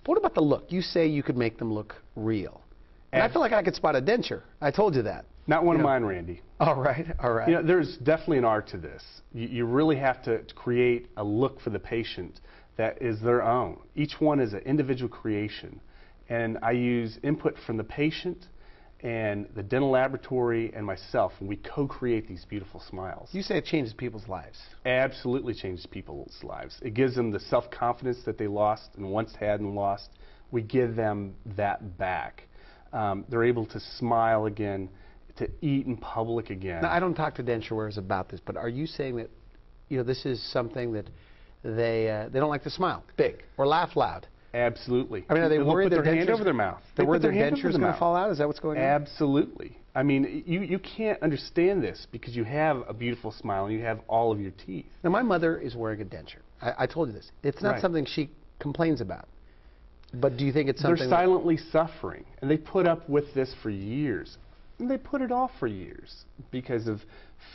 But what about the look? You say you could make them look real. And I feel like I could spot a denture. I told you that. Not one of mine, Randy. All right, all right. You know, there's definitely an art to this. You really have to create a look for the patient that is their own. Each one is an individual creation. And I use input from the patient and the dental laboratory and myself, and we co-create these beautiful smiles. You say it changes people's lives. Absolutely changes people's lives. It gives them the self-confidence that they lost and once had and lost. We give them that back. They're able to smile again, to eat in public again. Now, I don't talk to denture wearers about this, but are you saying that, you know, this is something that they don't like to smile big or laugh loud? Absolutely. I mean, are they worried their their hand over their mouth? They're worried their denture is going to fall out? Is that what's going on? Absolutely. I mean, you can't understand this because you have a beautiful smile and you have all of your teeth. Now, my mother is wearing a denture. I told you this. It's not something she complains about. But do you think it's something... They're silently suffering, and they put up with this for years. And they put it off for years because of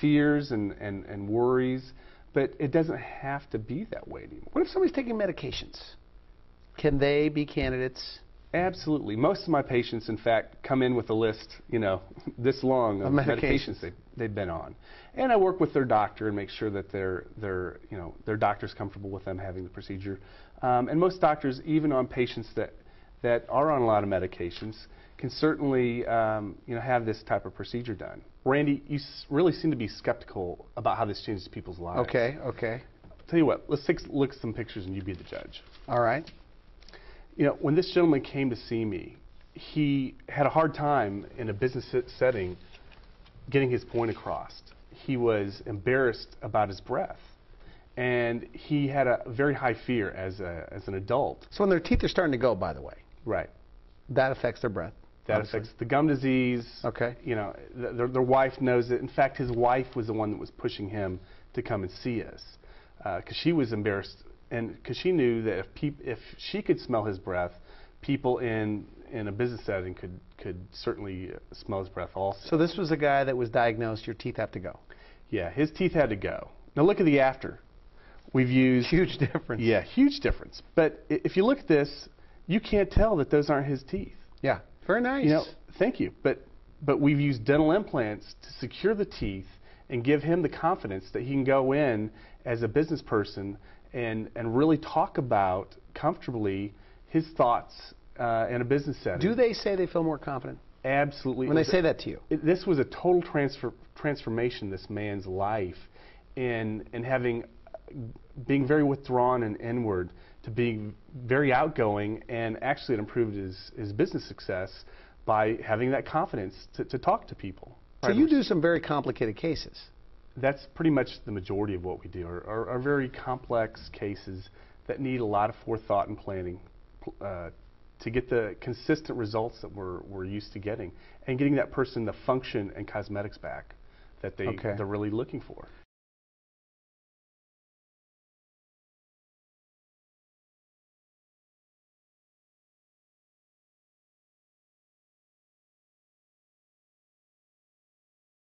fears and worries, but it doesn't have to be that way anymore. What if somebody's taking medications? Can they be candidates? Absolutely. Most of my patients, in fact, come in with a list, you know, this long of medications they've been on. And I work with their doctor and make sure that their doctor's comfortable with them having the procedure. And most doctors, even on patients that are on a lot of medications, can certainly have this type of procedure done. Randy, you really seem to be skeptical about how this changes people's lives. Okay, okay. I'll tell you what, let's take a look at some pictures and you be the judge. All right. You know, when this gentleman came to see me, he had a hard time in a business setting getting his point across. He was embarrassed about his breath. And he had a very high fear as an adult. So when their teeth are starting to go, by the way. Right. That affects their breath. That obviously affects the gum disease. Okay. You know, their wife knows it. In fact, his wife was the one that was pushing him to come and see us because she was embarrassed, and because she knew that if she could smell his breath, people in a business setting could certainly smell his breath also. So this was a guy that was diagnosed, your teeth have to go. Yeah, his teeth had to go. Now look at the after. We've used... Huge difference. Yeah, huge difference. But if you look at this, you can't tell that those aren't his teeth. Yeah, very nice. You know, thank you. But we've used dental implants to secure the teeth and give him the confidence that he can go in as a business person and really talk about comfortably his thoughts in a business setting. Do they say they feel more confident? Absolutely. When they say that to you? This was a total transformation in this man's life in being very withdrawn and inward to being very outgoing, and actually it improved his business success by having that confidence to talk to people. So you do some very complicated cases. That's pretty much the majority of what we do, are very complex cases that need a lot of forethought and planning to get the consistent results that we're used to getting, and getting that person the function and cosmetics back that they're really looking for.